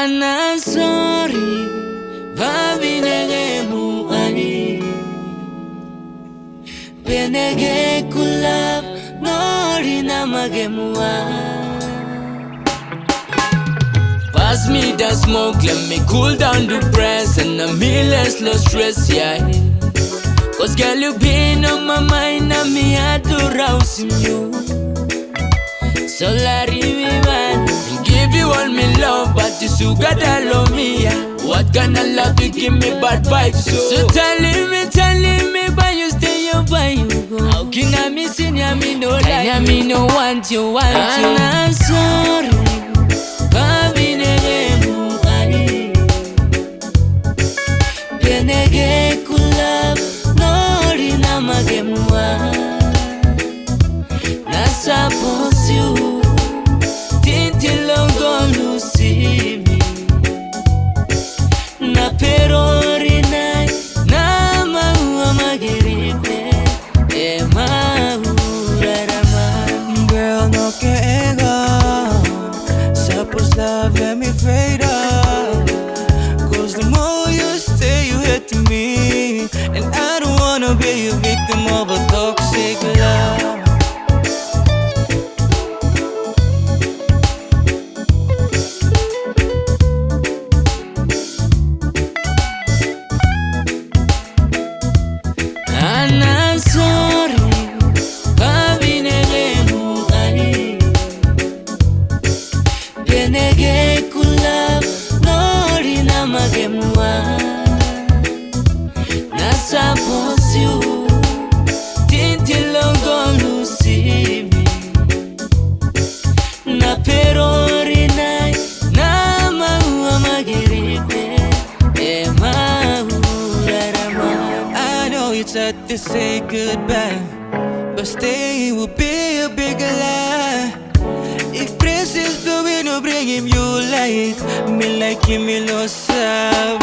Ana sorry, vavinege muani. Penege kulab, nori namage mua. Pass me the smoke, let me cool down the press, and I'm less low stress, yeah. Cause girl, you been on my mind, and me had to rouse you. So Larry, me man, give you all me love, but you still gotta love me, yeah. What kind of love you give me bad vibes, so telling me, but you stay up by you go. How can I miss you, me no like you, me no want you, and I'm sorry. Penege kulab, nori namage mua. Na suppose you didn't long gonna see me. Na perori nai, na maua magiripe, e maura rama. Girl, no que ego, suppose love let me fade up. Cause the more you stay, you hurt to me, and I don't wanna be a victim of a toxic love. Ana sorry, vavinege muani. Penege kulab, nori namage mua. Na suppose you didn't long gonna see me. Na perori nai, na maua magiripe, e maura rama. I know it's hard to say goodbye, but staying will be a bigger lie. If Princess going to bring him you like me no sabe.